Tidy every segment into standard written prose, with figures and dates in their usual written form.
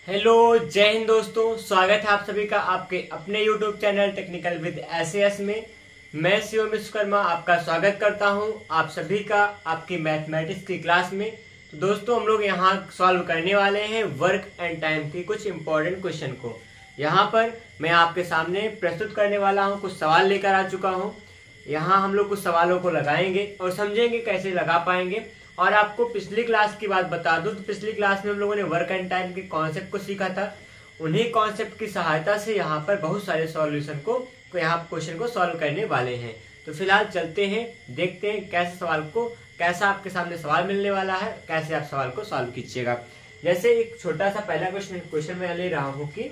Hello, जय हिंद दोस्तों। स्वागत है आप सभी का आपके अपने YouTube channel technical with SAS में। मैं शिवम विश्वकर्मा आपका स्वागत करता हूं आप सभी का आपकी मैथमेटिक्स की क्लास में। तो दोस्तों, हम लोग यहां सॉल्व करने वाले हैं वर्क एंड टाइम की कुछ इंपॉर्टेंट क्वेश्चन को। यहां पर मैं आपके सामने प्रस्तुत करने वाला हूं, कुछ सवाल लेकर आ चुका हूं। यहाँ हम लोग कुछ सवालों को लगाएंगे और समझेंगे कैसे लगा पाएंगे। और आपको पिछली क्लास की बात बता दूं तो पिछली क्लास में हम लोगों ने वर्क एंड टाइम के कॉन्सेप्ट को सीखा था। उन्हीं कॉन्सेप्ट की सहायता से यहाँ पर बहुत सारे सॉल्यूशन को यहाँ क्वेश्चन को सॉल्व करने वाले हैं। तो फिलहाल चलते हैं, देखते हैं कैसा आपके सामने सवाल मिलने वाला है, कैसे आप सवाल को सॉल्व कीजिएगा। जैसे एक छोटा सा पहला क्वेश्चन मैं ले रहा हूँ कि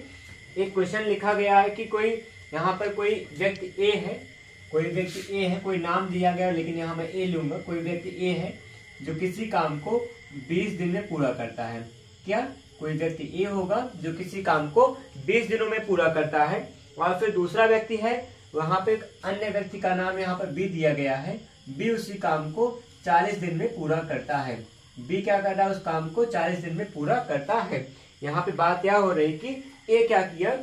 एक क्वेश्चन लिखा गया है कि कोई यहाँ पर कोई व्यक्ति ए है, कोई नाम दिया गया, लेकिन यहाँ मैं ए लूंगा। कोई व्यक्ति ए है जो किसी काम को 20 दिन में पूरा करता है। क्या कोई व्यक्ति ए होगा जो किसी काम को 20 दिनों में पूरा करता है। और फिर दूसरा व्यक्ति है, वहां पे एक अन्य व्यक्ति का नाम यहाँ पर बी दिया गया है। बी उसी काम को 40 दिन में पूरा करता है। बी क्या कर रहा है, उस काम को 40 दिन में पूरा करता है। यहाँ पे बात क्या हो रही कि ए क्या किया,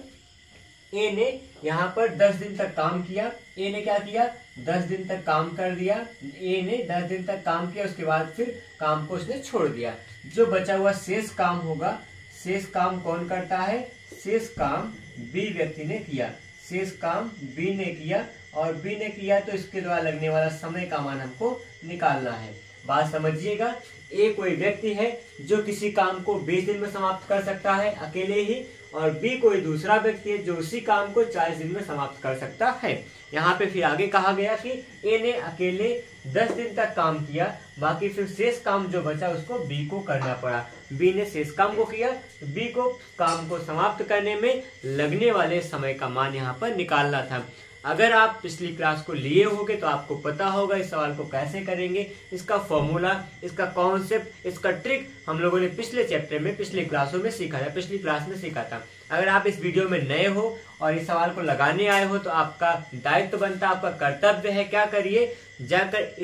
ए ने यहाँ पर 10 दिन तक काम किया। ए ने क्या किया, 10 दिन तक काम कर दिया। ए ने 10 दिन तक काम किया, उसके बाद फिर काम को उसने छोड़ दिया। जो बचा हुआ शेष काम होगा, शेष काम कौन करता है, शेष काम बी व्यक्ति ने किया। शेष काम बी ने किया और बी ने किया तो इसके द्वारा लगने वाला समय का मान हमको निकालना है। बात समझिएगा, ए कोई व्यक्ति है जो किसी काम को 20 दिन में समाप्त कर सकता है अकेले ही, और बी कोई दूसरा व्यक्ति है जो उसी काम को 40 दिन में समाप्त कर सकता है। यहाँ पे फिर आगे कहा गया कि ए ने अकेले 10 दिन तक काम किया, बाकी फिर शेष काम जो बचा उसको बी को करना पड़ा। बी ने शेष काम को किया, बी को काम को समाप्त करने में लगने वाले समय का मान यहाँ पर निकालना था। अगर आप पिछली क्लास को लिए होगे तो आपको पता होगा इस सवाल को कैसे करेंगे। इसका फॉर्मूला, इसका कॉन्सेप्ट, इसका ट्रिक हम लोगों ने पिछले चैप्टर में, पिछली क्लासों में सीखा था, पिछली क्लास में सीखा था। अगर आप इस वीडियो में नए हो और इस सवाल को लगाने आए हो तो आपका दायित्व बनता है, आपका कर्तव्य है, क्या करिए, जाकर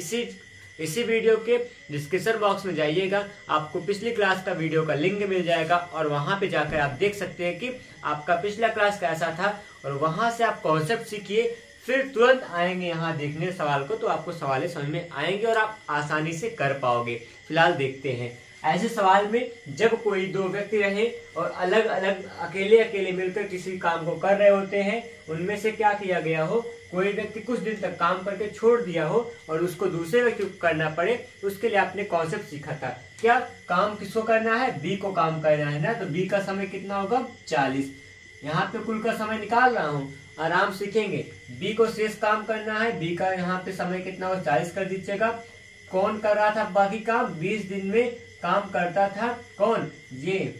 इसी वीडियो के डिस्क्रिप्शन बॉक्स में जाइएगा। आपको पिछली क्लास का वीडियो का लिंक मिल जाएगा और वहां पे जाकर आप देख सकते हैं कि आपका पिछला क्लास कैसा था, और वहां से आप कॉन्सेप्ट सीखिए। फिर तुरंत आएंगे यहाँ देखने सवाल को, तो आपको सवाल समझ में आएंगे और आप आसानी से कर पाओगे। फिलहाल देखते हैं, ऐसे सवाल में जब कोई दो व्यक्ति रहे और अलग अलग अकेले मिलकर किसी काम को कर रहे होते हैं, उनमें से क्या किया गया हो, कोई व्यक्ति कुछ दिन तक काम करके छोड़ दिया हो और उसको दूसरे व्यक्ति को करना पड़े, उसके लिए आपने कॉन्सेप्ट सीखा था। क्या काम किसको करना है, बी को काम करना है ना, तो बी का समय कितना होगा, 40। यहाँ पे कुल का समय निकाल रहा हूँ, आराम सीखेंगे। बी को शेष काम करना है, बी का यहाँ पे समय कितना हो, 40 कर दीजिएगा। कौन कर रहा था बाकी काम, 20 दिन में काम करता था कौन, ये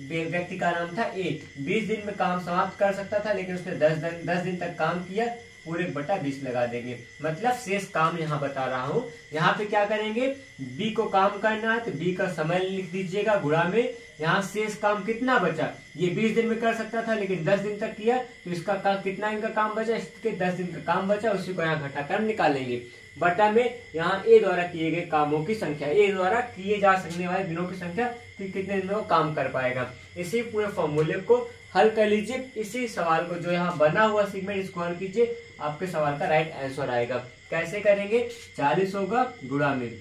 व्यक्ति का नाम था ए। 20 दिन में काम समाप्त कर सकता था, लेकिन उसने 10 दिन तक काम किया। पूरे बटा 20 लगा देंगे, मतलब शेष काम यहाँ बता रहा हूँ। यहाँ पे क्या करेंगे, बी को काम करना है तो बी का समय लिख दीजिएगा गुणा में। यहाँ शेष काम कितना बचा, ये 20 दिन में कर सकता था लेकिन 10 दिन तक किया, तो इसका कितना इनका काम बचा, इसके 10 दिन का काम बचा, उसी को यहाँ घटाकर निकालेंगे। बटा में यहाँ ए द्वारा किए गए कामों की संख्या, ए द्वारा किए जा सकने वाले दिनों की संख्या कि कितने दिन में वो काम कर पाएगा। इसी पूरे फॉर्मूले को हल कर लीजिए। इसी सवाल को जो यहाँ बना हुआ सेगमेंट, इसको हल कीजिए, आपके सवाल का राइट आंसर आएगा। कैसे करेंगे, 40 होगा गुणा में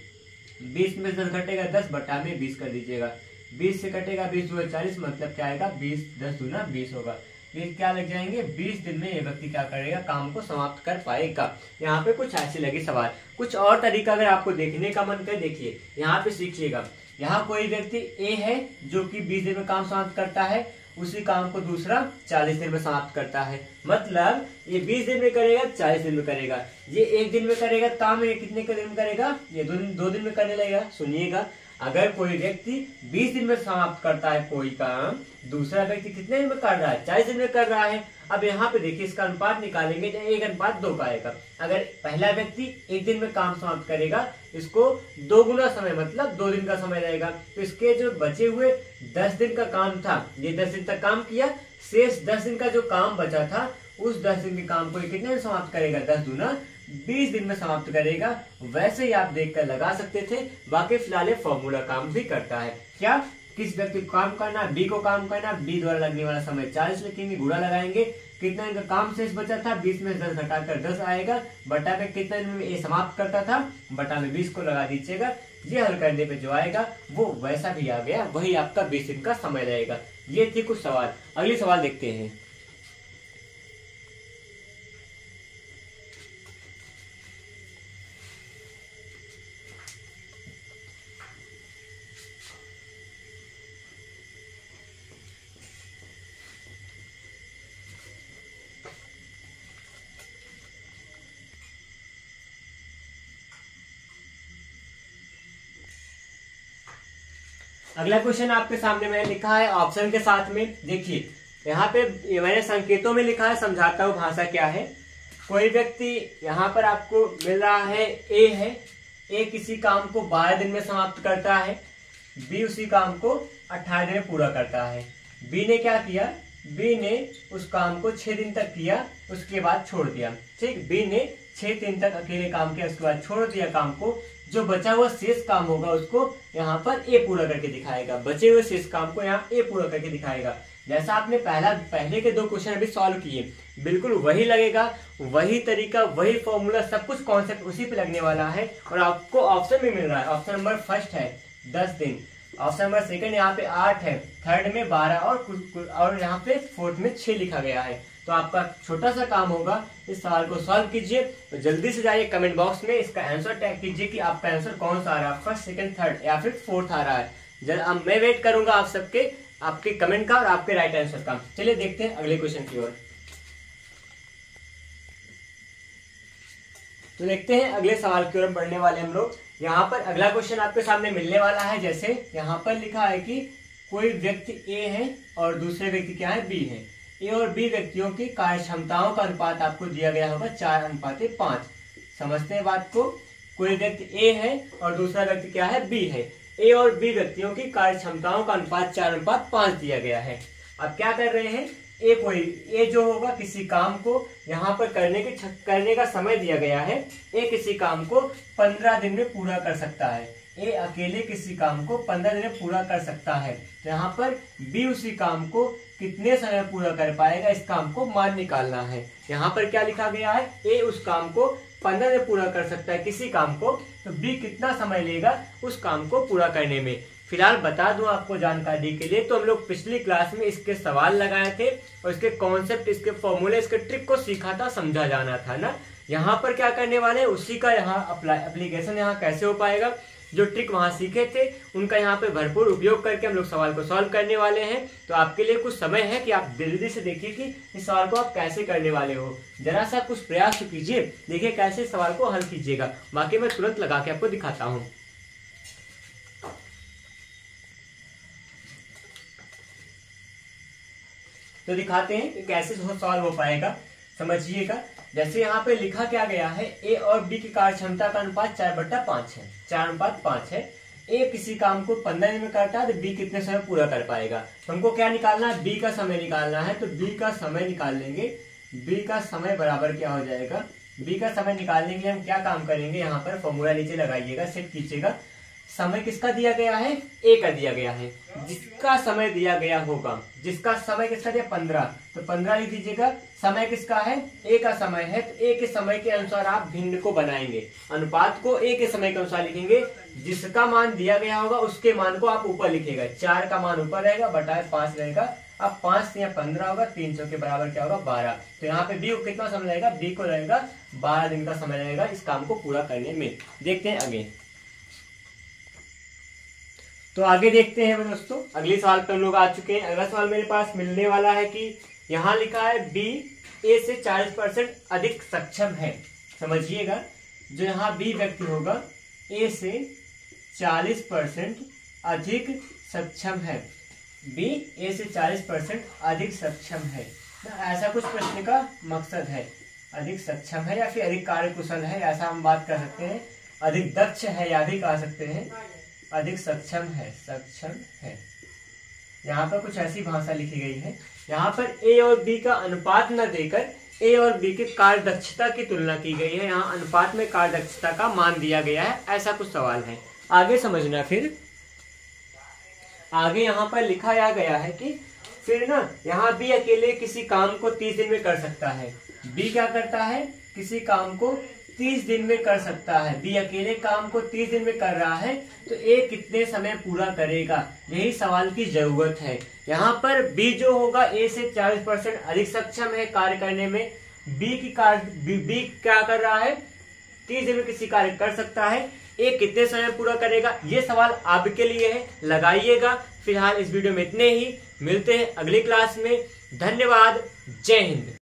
20 में 10 घटेगा, 10 बटा में 20 कर दीजिएगा। 20 से कटेगा 20 दूना 40, मतलब क्या आएगा, 20 10 दूना 20 होगा। ये क्या लग जाएंगे, 20 दिन में ये व्यक्ति क्या करेगा, काम को समाप्त कर पाएगा। यहाँ पे कुछ ऐसे लगे सवाल। कुछ और तरीका अगर आपको देखने का मन करे, देखिए यहाँ पे सीखिएगा। यहाँ कोई व्यक्ति ए है जो कि 20 दिन में काम समाप्त करता है, उसी काम को दूसरा 40 दिन में समाप्त करता है। मतलब ये 20 दिन में करेगा, 40 दिन में करेगा। ये 1 दिन में करेगा काम, ये कितने दिन में करेगा, ये 2 दिन में करने लगेगा। सुनिएगा, अगर कोई व्यक्ति 20 दिन में समाप्त करता है कोई काम, दूसरा व्यक्ति कितने दिन में कर रहा है, 40 दिन में कर रहा है। अब यहाँ पे देखिए इसका अनुपात निकालेंगे, 1:2 का आएगा। अगर पहला व्यक्ति 1 दिन में काम समाप्त करेगा, इसको 2 गुना समय, मतलब 2 दिन का समय रहेगा। तो इसके जो बचे हुए 10 दिन का काम था, ये 10 दिन तक काम किया, शेष 10 दिन का जो काम बचा था, उस 10 दिन के काम को कितने दिन समाप्त करेगा, 10 दूना 20 दिन में समाप्त करेगा। वैसे ही आप देखकर लगा सकते थे, बाकी फिलहाल फॉर्मूला काम भी करता है। क्या किस व्यक्ति को काम करना, बी को काम करना, बी द्वारा लगने वाला समय 40 लिखेंगे, गुणा लगाएंगे, कितना इनका काम शेष बचा था, 20 में 10 घटाकर 10 आएगा, बटा में कितना इनमें ए समाप्त करता था, बटा में 20 को लगा दीजिएगा। ये हल करने पे जो आएगा वो वैसा भी आ गया, वही आपका 20 दिन का समय रहेगा। ये थे कुछ सवाल। अगले सवाल देखते हैं। अगला क्वेश्चन आपके सामने मैंने लिखा है ऑप्शन के साथ में। देखिए यहाँ पे मैंने संकेतों में लिखा है, समझाता हूँ भाषा क्या है। कोई व्यक्ति यहाँ पर आपको मिल रहा है ए है, ए किसी काम को 12 दिन में समाप्त करता है, बी उसी काम को 18 दिन में पूरा करता है। बी ने क्या किया, बी ने उस काम को 6 दिन तक किया, उसके बाद छोड़ दिया। ठीक, बी ने 6 दिन तक अकेले काम किया, उसके बाद छोड़ दिया काम को। जो बचा हुआ शेष काम होगा उसको यहाँ पर ए पूरा करके दिखाएगा, बचे हुए शेष काम को यहाँ ए पूरा करके दिखाएगा। जैसा आपने पहले के 2 क्वेश्चन अभी सॉल्व किए, बिल्कुल वही लगेगा, वही तरीका, वही फॉर्मूला, सब कुछ कॉन्सेप्ट उसी पे लगने वाला है। और आपको ऑप्शन में मिल रहा है, ऑप्शन नंबर फर्स्ट है 10 दिन, ऑप्शन नंबर सेकंड यहाँ पे 8 है, थर्ड में 12 और यहाँ पे फोर्थ में 6 लिखा गया है। तो आपका छोटा सा काम होगा, इस सवाल को सॉल्व कीजिए। तो जल्दी से जाइए कमेंट बॉक्स में इसका आंसर टैग कीजिए कि आपका आंसर कौन सा आ रहा है, फर्स्ट, सेकंड, थर्ड या फिर फोर्थ आ रहा है। अब मैं वेट करूंगा आप सबके, आपके कमेंट का और आपके राइट आंसर का। चलिए देखते हैं अगले क्वेश्चन की ओर। तो देखते हैं अगले सवाल की ओर बढ़ने वाले हम लोग। यहाँ पर अगला क्वेश्चन आपके सामने मिलने वाला है। जैसे यहाँ पर लिखा है कि कोई व्यक्ति ए है और दूसरे व्यक्ति क्या है, बी है। ए और बी व्यक्तियों की कार्य क्षमताओं का अनुपात आपको दिया गया होगा 4:5। समझते हैं बात को। कोई व्यक्ति ए है और दूसरा व्यक्ति क्या है, बी है। ए और बी व्यक्तियों की कार्य क्षमताओं का अनुपात 4:5 दिया गया है। अब क्या कर रहे हैं, ए जो होगा किसी काम को यहाँ पर करने का समय दिया गया है। ए किसी काम को 15 दिन में पूरा कर सकता है। ए अकेले किसी काम को 15 दिन में पूरा कर सकता है। तो यहाँ पर बी उसी काम को कितने समय पूरा कर पाएगा, इस काम को मान निकालना है। यहाँ पर क्या लिखा गया है, ए उस काम को 15 दिन पूरा कर सकता है किसी काम को, तो बी कितना समय लेगा उस काम को पूरा करने में। फिलहाल बता दूं आपको जानकारी के लिए, तो हम लोग पिछली क्लास में इसके सवाल लगाए थे और इसके कॉन्सेप्ट, इसके फॉर्मूले, इसके ट्रिक को सीखा था, समझा जाना था ना। यहाँ पर क्या करने वाले हैं, उसी का यहाँ एप्लीकेशन यहाँ कैसे हो पाएगा, जो ट्रिक वहां सीखे थे उनका यहाँ पे भरपूर उपयोग करके हम लोग सवाल को सॉल्व करने वाले हैं। तो आपके लिए कुछ समय है कि आप जल्दी से देखिए कि इस सवाल को आप कैसे करने वाले हो। जरा सा कुछ प्रयास कीजिए, देखिए कैसे सवाल को हल कीजिएगा। बाकी मैं तुरंत लगा के आपको दिखाता हूँ। तो दिखाते हैं कि कैसे सॉल्व हो पाएगा, समझिएगा। जैसे यहाँ पे लिखा क्या गया है, ए और बी की कार्य क्षमता का अनुपात 4/5 है, 4:5 है। ए किसी काम को 15 दिन में करता है, तो बी कितने समय पूरा कर पाएगा। तो हमको क्या निकालना है, बी का समय निकालना है। तो बी का समय निकाल लेंगे। बी का समय बराबर क्या हो जाएगा, बी का समय निकालने के लिए हम क्या काम करेंगे, यहाँ पर फॉर्मूला नीचे लगाइएगा, सेट कीजिएगा। समय किसका दिया गया है, ए का दिया गया है। जिसका समय दिया गया होगा, जिसका समय किसका दिया 15, तो 15 लिख दीजिएगा। समय किसका है, ए का समय है, तो ए के समय के अनुसार आप भिन्न को बनाएंगे, अनुपात को ए के समय के अनुसार लिखेंगे। जिसका मान दिया गया होगा उसके मान को आप ऊपर लिखेगा। 4 का मान ऊपर रहेगा, बटा 5 रहेगा। अब 5 या 15 होगा, 300 के बराबर क्या होगा 12। तो यहाँ पे बी को कितना समय लगेगा, बी को लगेगा 12 दिन का समय लगेगा इस काम को पूरा करने में। देखते हैं आगे। तो आगे देखते हैं दोस्तों, अगले सवाल पे हम लोग आ चुके हैं। अगला सवाल मेरे पास मिलने वाला है कि यहाँ लिखा है बी ए से 40% अधिक सक्षम है। समझिएगा, जो यहाँ बी व्यक्ति होगा ए से 40% अधिक सक्षम है। बी ए से 40% अधिक सक्षम है, ऐसा कुछ प्रश्न का मकसद है। अधिक सक्षम है या फिर अधिक कार्यकुशल है, ऐसा हम बात कर सकते हैं। अधिक दक्ष है या भी कह सकते हैं। अधिक सक्षम है, सक्षम है। यहाँ पर कुछ ऐसी भाषा लिखी गई है। यहाँ पर ए और बी का अनुपात न देकर ए और बी के कार्य दक्षता की तुलना की गई है। यहाँ अनुपात में कार्य दक्षता का मान दिया गया है, ऐसा कुछ सवाल है। आगे समझना फिर। आगे यहाँ पर लिखा गया है कि फिर ना यहाँ बी अकेले किसी काम को 30 दिन में कर सकता है। बी क्या करता है, किसी काम को 30 दिन में कर सकता है। बी अकेले काम को 30 दिन में कर रहा है, तो ए कितने समय पूरा करेगा, यही सवाल की जरूरत है। यहाँ पर बी जो होगा ए से 40% अधिक सक्षम है कार्य करने में। बी क्या कर रहा है, 30 दिन में किसी कार्य कर सकता है। ए कितने समय पूरा करेगा, ये सवाल आपके लिए है, लगाइएगा। फिलहाल इस वीडियो में इतने ही, मिलते हैं अगली क्लास में। धन्यवाद, जय हिंद।